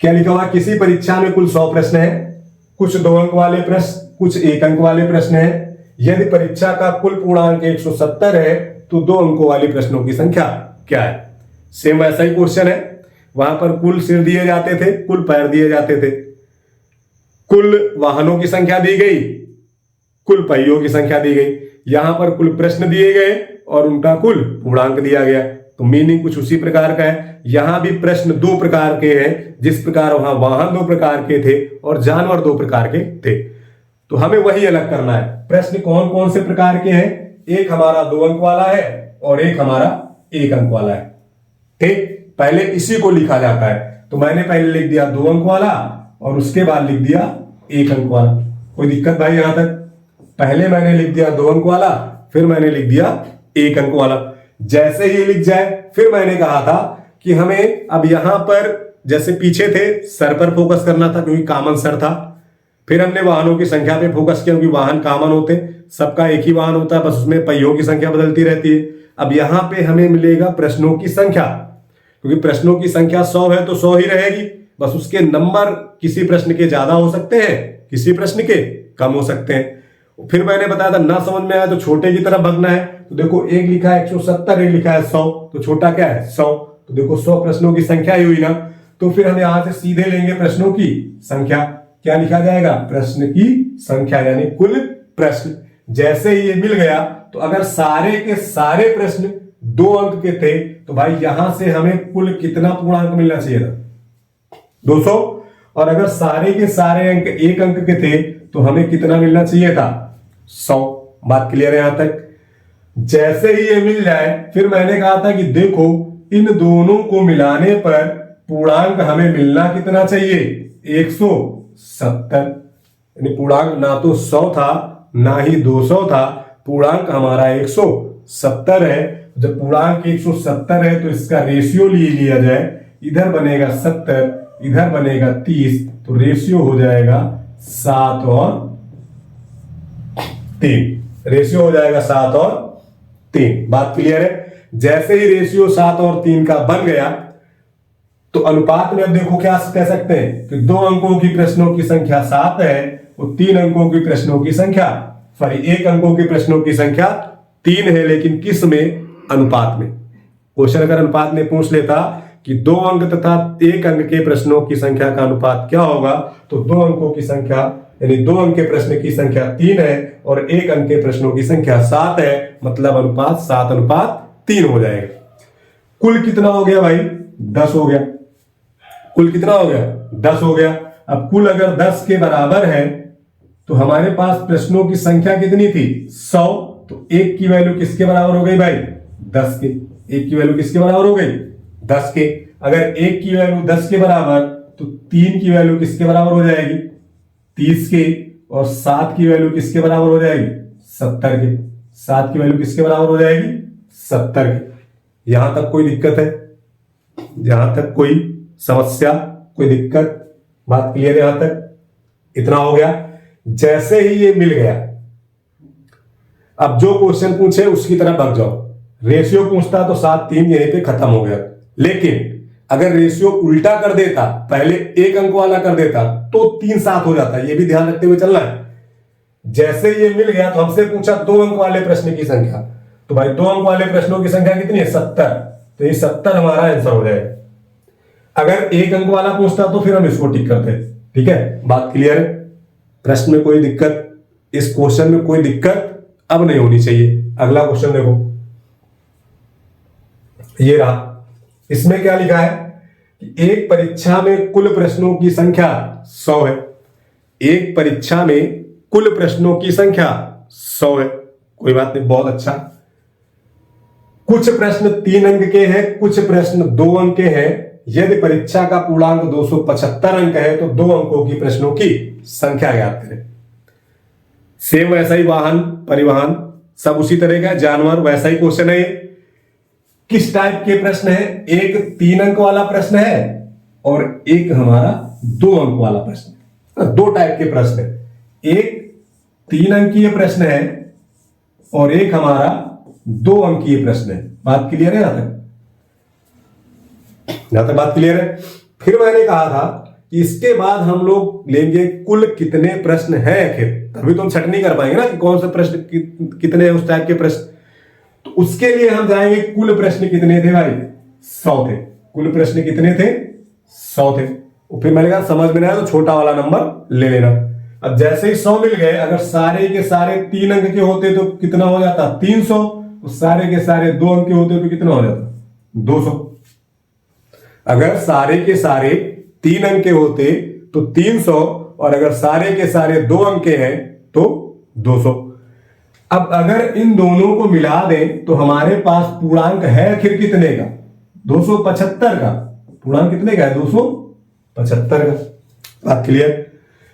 क्या लिखा हुआ? किसी परीक्षा में कुल 100 प्रश्न है, कुछ 2 अंक वाले प्रश्न, कुछ 1 अंक वाले प्रश्न है। यदि परीक्षा का कुल पूर्णांक 170 है तो 2 अंकों वाले प्रश्नों की संख्या क्या है? सेम वैसा ही क्वेश्चन है। वहां पर कुल सिर दिए जाते थे, कुल पैर दिए जाते थे, कुल वाहनों की संख्या दी गई, कुल पहियों की संख्या दी गई। यहां पर कुल प्रश्न दिए गए और उनका कुल पूर्णांक दिया गया। तो मीनिंग कुछ उसी प्रकार का है। यहां भी प्रश्न 2 प्रकार के हैं, जिस प्रकार वहां वाहन 2 प्रकार के थे और जानवर 2 प्रकार के थे। तो हमें वही अलग करना है। प्रश्न कौन कौन से प्रकार के हैं? एक हमारा 2 अंक वाला है और एक हमारा 1 अंक वाला है। ठीक, पहले इसी को लिखा जाता है। तो मैंने पहले लिख दिया 2 अंक वाला और उसके बाद लिख दिया 1 अंक वाला। कोई दिक्कत भाई यहां तक? पहले मैंने लिख दिया 2 अंक वाला, फिर मैंने लिख दिया 1 अंक वाला। जैसे ही लिख जाए, फिर मैंने कहा था कि हमें अब यहां पर, जैसे पीछे थे, सर पर फोकस करना था क्योंकि कॉमन सर था। फिर हमने वाहनों की संख्या पे फोकस किया क्योंकि वाहन कॉमन होते, सबका एक ही वाहन होता है, बस उसमें पहियों की संख्या बदलती रहती है। अब यहां पे हमें मिलेगा प्रश्नों की संख्या, क्योंकि प्रश्नों की संख्या 100 है तो 100 ही रहेगी। बस उसके नंबर किसी प्रश्न के ज्यादा हो सकते हैं, किसी प्रश्न के कम हो सकते हैं। फिर मैंने बताया था ना समझ में आया तो छोटे की तरफ भागना है। तो देखो एक लिखा है 170, एक लिखा है 100, तो छोटा क्या है? 100। तो देखो 100 प्रश्नों की संख्या ही हुई ना। तो फिर हम यहां से सीधे लेंगे प्रश्नों की संख्या। क्या लिखा जाएगा? प्रश्न की संख्या, यानी कुल प्रश्न। जैसे ही ये मिल गया तो अगर सारे के सारे प्रश्न 2 अंक के थे तो भाई यहां से हमें कुल कितना पूर्णांक मिलना चाहिए था? 200। और अगर सारे के सारे अंक 1 अंक के थे तो हमें कितना मिलना चाहिए था? 100। बात क्लियर है यहां तक? जैसे ही ये मिल जाए, फिर मैंने कहा था कि देखो इन दोनों को मिलाने पर पूर्णांक हमें मिलना कितना चाहिए? 170। यानी पूर्णांक ना तो 100 था ना ही 200 था, पूर्णांक हमारा 170 है। जब पूर्णांक 170 है तो इसका रेशियो लिया जाए, इधर बनेगा 70, इधर बनेगा 30, तो रेशियो हो जाएगा 7 और 3। रेशियो हो जाएगा 7 और 3। बात क्लियर है? जैसे ही रेशियो 7 और 3 का बन गया तो अनुपात में अब देखो क्या कह सकते हैं कि 2 अंकों की प्रश्नों की संख्या 7 है और 3 अंकों की प्रश्नों की संख्या, सॉरी 1 अंकों की प्रश्नों की संख्या 3 है, लेकिन किस में? अनुपात में। क्वेश्चन अगर अनुपात में पूछ लेता कि 2 अंक तथा 1 अंक के प्रश्नों की संख्या का अनुपात क्या होगा, तो 2 अंकों की संख्या यानी 2 अंक के प्रश्न की संख्या 3 है और 1 अंक के प्रश्नों की संख्या 7 है, मतलब अनुपात 7:3 हो जाएगा। कुल कितना हो गया भाई? 10 हो गया। कुल कितना हो गया? 10 हो गया। अब कुल अगर 10 के बराबर है तो हमारे पास प्रश्नों की संख्या कितनी थी? 100। तो 1 की वैल्यू किसके बराबर हो गई भाई? 10 के। 1 की वैल्यू किसके बराबर हो गई? 10 के। अगर 1 की वैल्यू 10 के बराबर तो 3 की वैल्यू किसके बराबर हो जाएगी? 30 के। और 7 की वैल्यू किसके बराबर हो जाएगी? 70 के। 7 की वैल्यू किसके बराबर हो जाएगी? 70 के। यहां तक कोई दिक्कत है? यहां तक कोई समस्या, कोई दिक्कत? बात क्लियर है यहां तक? इतना हो गया। जैसे ही ये मिल गया, अब जो क्वेश्चन पूछे उसकी तरफ भाग जाओ। रेशियो पूछता तो 7:3 यहीं पे खत्म हो गया, लेकिन अगर रेशियो उल्टा कर देता, पहले 1 अंक वाला कर देता तो 3-7 हो जाता। ये भी ध्यान रखते हुए चलना है। जैसे ये मिल गया तो हमसे पूछा 2 अंक वाले प्रश्न की संख्या, तो भाई 2 अंक वाले प्रश्नों की संख्या कितनी है? 70। तो ये 70 हमारा आंसर हो जाएगा। अगर 1 अंक वाला पूछता तो फिर हम इसको टिक करते। ठीक है, बात क्लियर है? प्रश्न में कोई दिक्कत, इस क्वेश्चन में कोई दिक्कत अब नहीं होनी चाहिए। अगला क्वेश्चन देखो, ये रहा। इसमें क्या लिखा है कि एक परीक्षा में कुल प्रश्नों की संख्या 100 है। एक परीक्षा में कुल प्रश्नों की संख्या 100 है। कोई बात नहीं, बहुत अच्छा। कुछ प्रश्न 3 अंक के हैं, कुछ प्रश्न 2 अंक के हैं। यदि परीक्षा का पूर्णांक 275 अंक है तो 2 अंकों की प्रश्नों की संख्या ज्ञात करें। सेम वैसा ही वाहन, परिवहन, सब उसी तरह का, जानवर, वैसा ही क्वेश्चन है। किस टाइप के प्रश्न है? एक 3 अंक वाला प्रश्न है और एक हमारा 2 अंक वाला प्रश्न है। 2 टाइप के प्रश्न है। एक 3 अंकीय प्रश्न है और एक हमारा 2 अंकीय प्रश्न है। बात क्लियर है यहां तक? यहां तक बात क्लियर है? फिर मैंने कहा था कि इसके बाद हम लोग लेंगे कुल कितने प्रश्न हैं आखिर, तभी तो हम छटनी कर पाएंगे ना कि कौन से प्रश्न कितने हैं, उस टाइप के प्रश्न। तो उसके लिए हम जाएंगे कुल प्रश्न कितने थे भाई? 100 थे। कुल प्रश्न कितने थे? 100 थे। और फिर मैंने कहा समझ में नहीं आया तो छोटा वाला नंबर ले लेना। अब जैसे ही 100 मिल गए, अगर सारे के सारे 3 अंक के होते तो कितना हो जाता? 300। तो सारे के सारे 2 अंक के होते तो कितना हो जाता? 200। अगर सारे के सारे 3 अंक के होते तो 300, और अगर सारे के सारे 2 अंक के हैं तो 200। अब अगर इन दोनों को मिला दें तो हमारे पास पूर्णांक है आखिर कितने का? 275 का। पूर्णांक कितने का है? 275 का। बात क्लियर?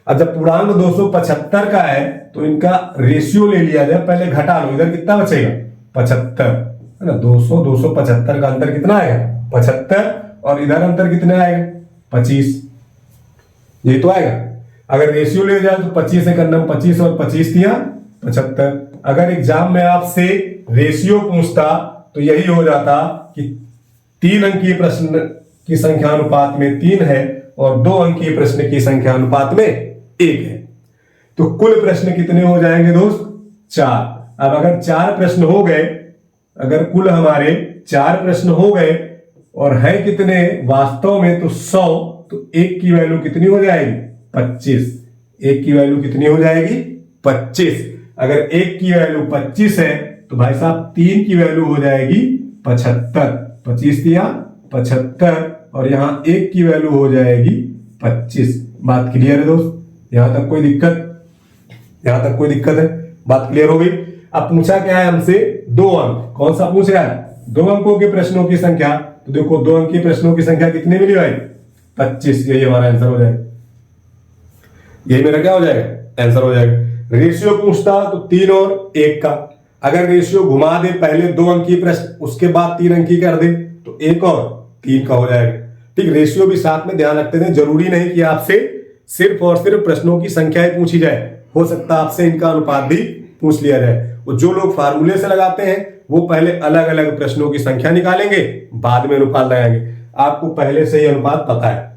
अब जब पूर्णांक 275 का है तो इनका रेशियो ले लिया जाए। पहले घटा लो, इधर कितना बचेगा? 75 है ना। 200 275 का अंतर कितना आएगा? 75। और इधर अंतर कितना आएगा? 25। ये तो आएगा। अगर रेशियो ले जाए तो 25 से करना, 25 और 25 दिया 75। अगर एग्जाम में आपसे रेशियो पूछता तो यही हो जाता कि 3 अंकीय प्रश्न की संख्या अनुपात में 3 है और 2 अंकीय प्रश्न की संख्या अनुपात में 1 है। तो कुल प्रश्न कितने हो जाएंगे दोस्त? 4। अब अगर 4 प्रश्न हो गए, अगर कुल हमारे 4 प्रश्न हो गए और है कितने वास्तव में तो 100, तो 1 की वैल्यू कितनी हो जाएगी? 25। 1 की वैल्यू कितनी हो जाएगी? 25। अगर 1 की वैल्यू 25 है तो भाई साहब 3 की वैल्यू हो जाएगी 75। 25 दिया 75 और यहां 1 की वैल्यू हो जाएगी 25। बात क्लियर है दोस्त? यहां तक कोई दिक्कत? यहां तक कोई दिक्कत है? बात क्लियर हो गई? अब पूछा क्या है हमसे? 2 अंक। कौन सा पूछ रहा है? 2 अंकों के प्रश्नों की संख्या। तो देखो 2 अंक के प्रश्नों की संख्या कितनी मिली भाई? 25। यही हमारा आंसर हो जाएगा, यही मेरा क्या हो जाएगा? आंसर हो जाएगा। रेशियो पूछता तो 3 और 1 का, अगर रेशियो घुमा दे, पहले 2 अंक की प्रश्न उसके बाद 3 अंक की कर दे तो 1 और 3 का हो जाएगा। ठीक, रेशियो भी साथ में ध्यान रखते थे। जरूरी नहीं कि आपसे सिर्फ और सिर्फ प्रश्नों की संख्या ही पूछी जाए, हो सकता है आपसे इनका अनुपात भी पूछ लिया जाए। और जो लोग फार्मूले से लगाते हैं वो पहले अलग अलग प्रश्नों की संख्या निकालेंगे, बाद में अनुपात लगाएंगे। आपको पहले से ही अनुपात पता है।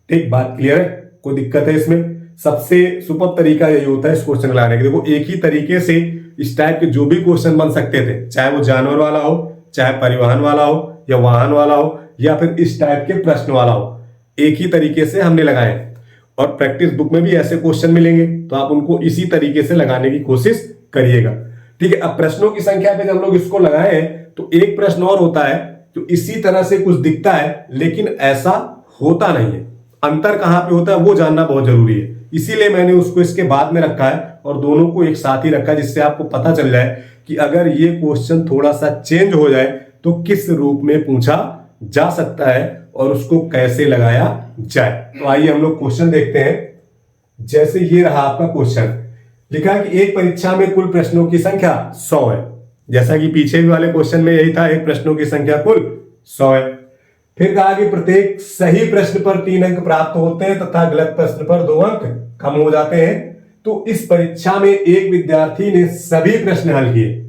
ठीक, बात क्लियर है? कोई दिक्कत है इसमें? सबसे सुपर तरीका यही होता है इस क्वेश्चन लगाने का। देखो एक ही तरीके से इस टाइप के जो भी क्वेश्चन बन सकते थे, चाहे वो जानवर वाला हो, चाहे परिवहन वाला हो, या वाहन वाला हो, या फिर इस टाइप के प्रश्न वाला हो, एक ही तरीके से हमने लगाए। और प्रैक्टिस बुक में भी ऐसे क्वेश्चन मिलेंगे, तो आप उनको इसी तरीके से लगाने की कोशिश करिएगा। ठीक है, अब प्रश्नों की संख्या पे जब लोग इसको लगाए तो एक प्रश्न और होता है जो इसी तरह से कुछ दिखता है लेकिन ऐसा होता नहीं है। अंतर कहां पे होता है वो जानना बहुत जरूरी है, इसीलिए मैंने उसको इसके बाद में रखा है और दोनों को एक साथ ही रखा है, जिससे आपको पता चल जाए कि अगर ये क्वेश्चन थोड़ा सा चेंज हो जाए तो किस रूप में पूछा जा सकता है और उसको कैसे लगाया जाए। तो आइए हम लोग क्वेश्चन देखते हैं। जैसे ये रहा आपका क्वेश्चन, लिखा है कि एक परीक्षा में कुल प्रश्नों की संख्या 100 है। जैसा कि पीछे भी वाले क्वेश्चन में यही था, एक प्रश्नों की संख्या कुल 100 है। फिर कहा कि प्रत्येक सही प्रश्न पर 3 अंक प्राप्त होते हैं तथा गलत प्रश्न पर 2 अंक कम हो जाते हैं। तो इस परीक्षा में एक विद्यार्थी ने सभी प्रश्न हल किए,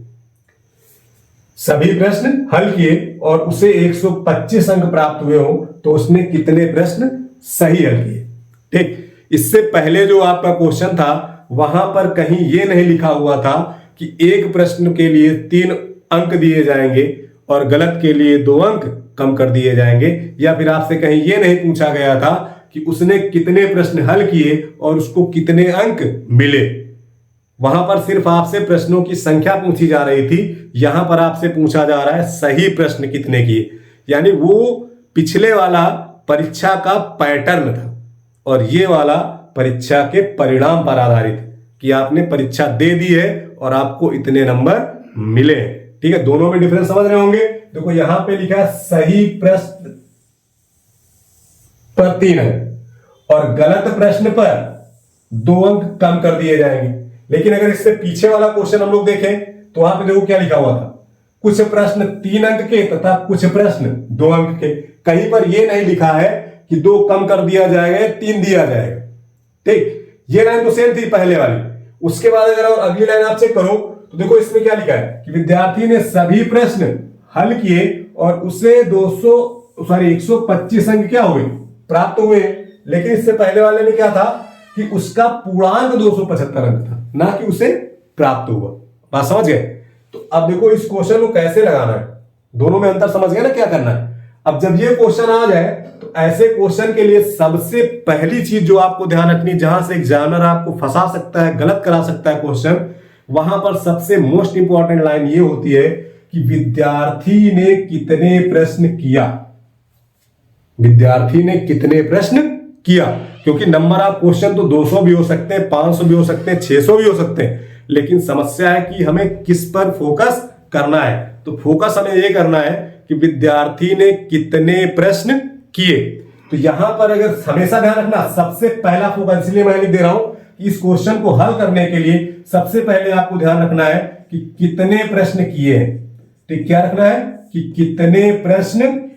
सभी प्रश्न हल किए और उसे 125 अंक प्राप्त हुए हो, तो उसने कितने प्रश्न सही हल किए? ठीक, इससे पहले जो आपका क्वेश्चन था वहां पर कहीं यह नहीं लिखा हुआ था कि एक प्रश्न के लिए 3 अंक दिए जाएंगे और गलत के लिए 2 अंक कम कर दिए जाएंगे, या फिर आपसे कहीं यह नहीं पूछा गया था कि उसने कितने प्रश्न हल किए और उसको कितने अंक मिले। वहां पर सिर्फ आपसे प्रश्नों की संख्या पूछी जा रही थी, यहां पर आपसे पूछा जा रहा है सही प्रश्न कितने किए। यानी वो पिछले वाला परीक्षा का पैटर्न था और ये वाला परीक्षा के परिणाम पर आधारित कि आपने परीक्षा दे दी है और आपको इतने नंबर मिले। ठीक है, दोनों में डिफरेंस समझ रहे होंगे। देखो यहां पे लिखा है सही प्रश्न पर 3 अंक और गलत प्रश्न पर 2 अंक कम कर दिए जाएंगे। लेकिन अगर इससे पीछे वाला क्वेश्चन हम लोग देखें तो वहां पे देखो क्या लिखा हुआ था, कुछ प्रश्न 3 अंक के तथा कुछ प्रश्न 2 अंक के। कहीं पर यह नहीं लिखा है कि 2 कम कर दिया जाएगा या 3 दिया जाएगा। ठीक, ये लाइन तो सेम थी पहले वाली। उसके बाद अगर और अगली लाइन आप चेक करो तो देखो इसमें क्या लिखा है कि विद्यार्थी ने सभी प्रश्न हल किए और उसे 125 अंक क्या हुए? प्राप्त हुए। लेकिन इससे पहले वाले में क्या था कि उसका पूर्णांक 275 अंक था, ना कि उसे प्राप्त हुआ। बात समझ गए? तो अब देखो इस क्वेश्चन को कैसे लगाना है, दोनों में अंतर समझ गए ना क्या करना है। अब जब ये क्वेश्चन आ जाए तो ऐसे क्वेश्चन के लिए सबसे पहली चीज जो आपको ध्यान रखनी, जहां से एग्जामिनर आपको फंसा सकता है, गलत करा सकता है क्वेश्चन, वहां पर सबसे मोस्ट इंपॉर्टेंट लाइन ये होती है कि विद्यार्थी ने कितने प्रश्न किया। विद्यार्थी ने कितने प्रश्न किया, क्योंकि नंबर ऑफ क्वेश्चन तो 200 भी हो सकते हैं, 500 भी हो सकते हैं, 600 भी हो सकते हैं, लेकिन समस्या है कि हमें किस पर फोकस करना है। तो फोकस हमें यह करना है कि विद्यार्थी ने कितने प्रश्न किए। तो यहां पर अगर हमेशा ध्यान रखना, सबसे पहला फोकस, इसलिए मैं लिख दे रहा हूं कि इस क्वेश्चन को हल करने के लिए सबसे पहले आपको ध्यान रखना है कि कितने प्रश्न किए हैं। ठीक, क्या रखना है कि कितने प्रश्न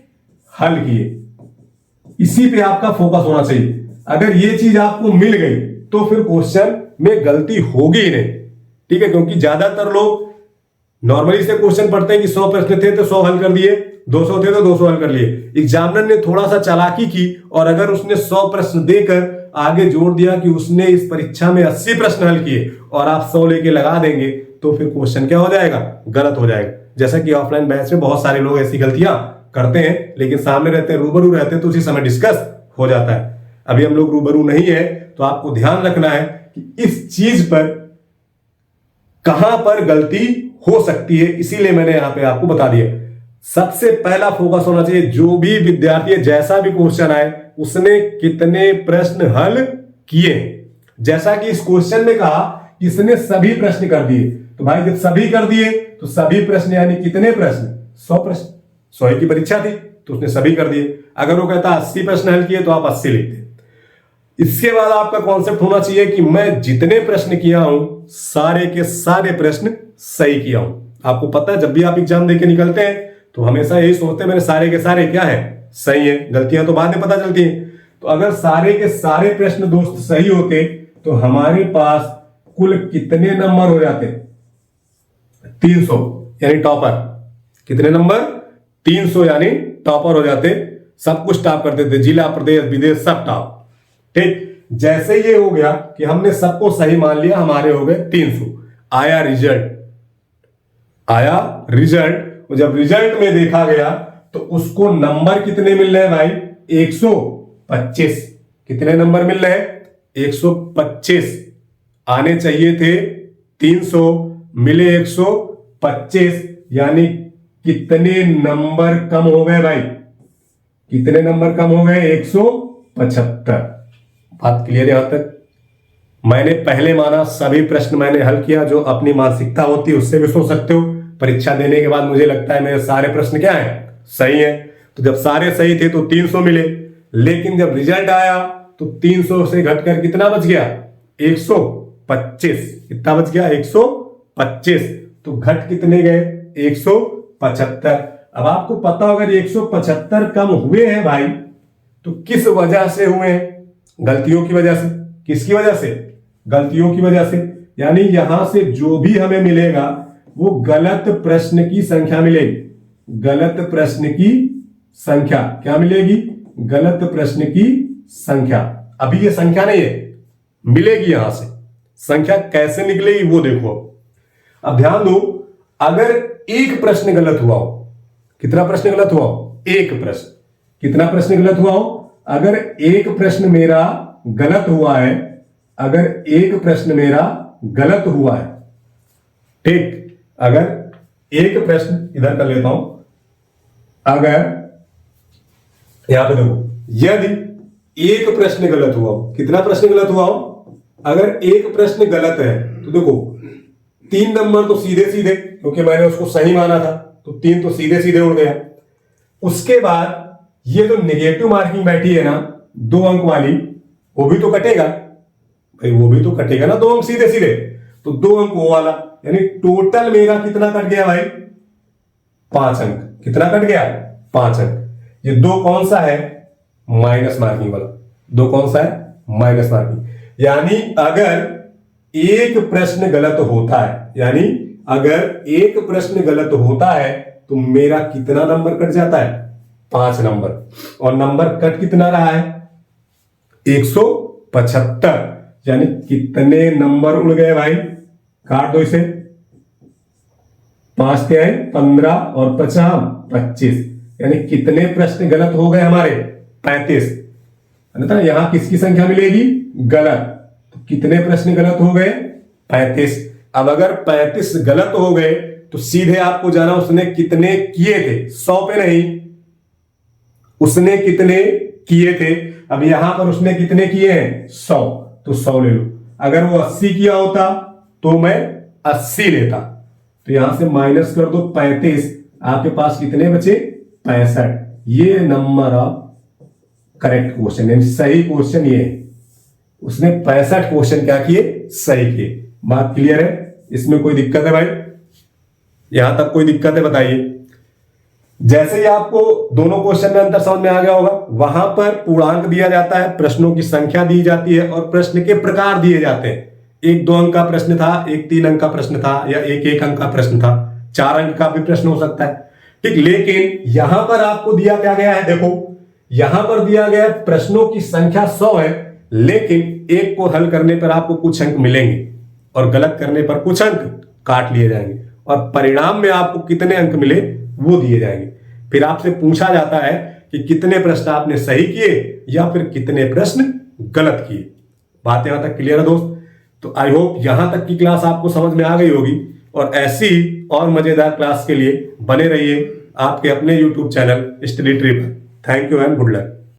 हल किए, इसी पे आपका फोकस होना चाहिए। अगर ये चीज आपको मिल गई तो फिर क्वेश्चन में गलती होगी ही नहीं। ठीक है, क्योंकि ज्यादातर लोग नॉर्मली से क्वेश्चन पढ़ते हैं कि 100 प्रश्न थे तो 100 हल कर दिए, 200 थे तो 200 हल कर लिए। एग्जामिनर ने थोड़ा सा चालाकी की और अगर उसने 100 प्रश्न देकर आगे जोड़ दिया कि उसने इस परीक्षा में 80 प्रश्न हल किए और आप 100 लेके लगा देंगे, तो फिर क्वेश्चन क्या हो जाएगा? गलत हो जाएगा। जैसा कि ऑफलाइन बैच में बहुत सारे लोग ऐसी गलतियां करते हैं, लेकिन सामने रहते हैं, रूबरू रहते हैं, तो उसी समय डिस्कस हो जाता है। अभी हम लोग रूबरू नहीं है, तो आपको ध्यान रखना है कि इस चीज पर कहां पर गलती हो सकती है, इसीलिए मैंने यहां पे आपको बता दिया। सबसे पहला फोकस होना चाहिए, जो भी विद्यार्थी जैसा भी क्वेश्चन आए उसने कितने प्रश्न हल किए। जैसा कि इस क्वेश्चन में कहा इसने सभी प्रश्न कर दिए, तो भाई जब सभी कर दिए तो सभी प्रश्न यानी कितने प्रश्न? 100 प्रश्न। 100 की परीक्षा थी, तो उसने सभी कर दिए। अगर वो कहता 80 प्रश्न हल किए तो आप 80 लिखते। इसके बाद आपका कॉन्सेप्ट होना चाहिए कि मैं जितने प्रश्न किया हूं सारे के सारे प्रश्न सही किया हूं। आपको पता है जब भी आप एग्जाम देके निकलते हैं तो हमेशा यही सोचते हैं मेरे सारे के सारे क्या है, सही है। गलतियां तो बाद में पता चलती हैं। तो अगर सारे के सारे प्रश्न दोस्त सही होते तो हमारे पास कुल कितने नंबर हो जाते? 300, यानी टॉपर। कितने नंबर? 300, यानी टॉपर हो जाते। सब कुछ टॉप करते थे, जिला प्रदेश विदेश सब टॉप। ठीक, जैसे ये हो गया कि हमने सबको सही मान लिया, हमारे हो गए 300। आया रिजल्ट, और जब रिजल्ट में देखा गया तो उसको नंबर कितने मिल रहे हैं भाई? 125। कितने नंबर मिल रहे हैं? 125। आने चाहिए थे 300, मिले 125, यानी कितने नंबर कम हो गए भाई? कितने नंबर कम हो गए? 175। बात क्लियर है? यहां तक मैंने पहले माना, सभी प्रश्न मैंने हल किया। जो अपनी मानसिकता होती है उससे भी सोच सकते हो। परीक्षा देने के बाद मुझे लगता है मेरे सारे प्रश्न क्या है? सही है। तो जब सारे सही थे तो 300 मिले, लेकिन जब रिजल्ट आया तो 300 से घटकर कितना बच गया? 125। कितना बच गया? 125। तो घट कितने गए? 175। अब आपको पता होगा 175 कम हुए हैं भाई, तो किस वजह से हुए हैं? गलतियों की वजह से। किसकी वजह से? गलतियों की वजह से। यानी यहां से जो भी हमें मिलेगा वो गलत प्रश्न की संख्या मिलेगी। गलत प्रश्न की संख्या क्या मिलेगी? गलत प्रश्न की संख्या। अभी ये संख्या नहीं है, मिलेगी यहां से। संख्या कैसे निकलेगी वो देखो। अब ध्यान दो, अगर एक प्रश्न गलत हुआ हो, कितना प्रश्न गलत हुआ हो? एक प्रश्न। कितना प्रश्न गलत हुआ हो? अगर एक प्रश्न मेरा गलत हुआ है, अगर एक प्रश्न मेरा गलत हुआ है, ठीक, अगर एक प्रश्न इधर कर लेता हूं, अगर यहां पे देखो, यदि एक प्रश्न गलत हुआ हो, कितना प्रश्न गलत हुआ हो? अगर एक प्रश्न गलत है तो देखो 3 नंबर तो सीधे सीधे, क्योंकि मैंने उसको सही माना था, तो 3 तो सीधे सीधे उड़ गया। उसके बाद ये जो नेगेटिव मार्किंग बैठी है ना 2 अंक वाली, वो भी तो कटेगा भाई, वो भी तो कटेगा ना 2 अंक सीधे सीधे। तो 2 अंक वो वाला, यानी टोटल मेरा कितना कट गया भाई? 5 अंक। कितना कट गया? 5 अंक। ये 2 कौन सा है? माइनस मार्किंग वाला। 2 कौन सा है? Minus marking. यानी अगर एक प्रश्न गलत होता है, यानी अगर एक प्रश्न गलत होता है तो मेरा कितना नंबर कट जाता है? 5 नंबर। और नंबर कट कितना रहा है? 175। यानी कितने नंबर उड़ गए भाई? काट दो इसे। 5 के आए 15 और 50 25, यानी कितने प्रश्न गलत हो गए हमारे? 35। अन्यथा यहां किसकी संख्या मिलेगी? गलत। तो कितने प्रश्न गलत हो गए? 35। अब अगर 35 गलत हो गए तो सीधे आपको जाना उसने कितने किए थे, 100 पे नहीं, उसने कितने किए थे। अब यहां पर उसने कितने किए हैं? 100, तो 100 ले लो। अगर वो 80 किया होता तो मैं 80 लेता। तो यहां से माइनस कर दो 35, आपके पास कितने बचे? 65। ये नंबर ऑफ करेक्ट क्वेश्चन है, सही क्वेश्चन ये है। उसने 65 क्वेश्चन क्या किए? सही किए। बात क्लियर है? इसमें कोई दिक्कत है भाई? यहां तक कोई दिक्कत है बताइए। जैसे ही आपको दोनों क्वेश्चन में अंतर समझ में आ गया होगा, वहां पर पूर्णांक दिया जाता है, प्रश्नों की संख्या दी जाती है और प्रश्न के प्रकार दिए जाते हैं। 1-2 अंक का प्रश्न था, 1-3 अंक का प्रश्न था, या 1-1 अंक का प्रश्न था, 4 अंक का भी प्रश्न हो सकता है, ठीक। लेकिन यहां पर आपको दिया क्या गया है? देखो यहां पर दिया गया प्रश्नों की संख्या 100 है, लेकिन एक को हल करने पर आपको कुछ अंक मिलेंगे और गलत करने पर कुछ अंक काट लिए जाएंगे, और परिणाम में आपको कितने अंक मिले वो दिए जाएंगे। फिर आपसे पूछा जाता है कि कितने प्रश्न आपने सही किए या फिर कितने प्रश्न गलत किए। बात यहां तक क्लियर है दोस्त? तो आई होप यहां तक की क्लास आपको समझ में आ गई होगी, और ऐसी और मजेदार क्लास के लिए बने रहिए आपके अपने YouTube चैनल स्टडी ट्री पर। Thank you and good luck.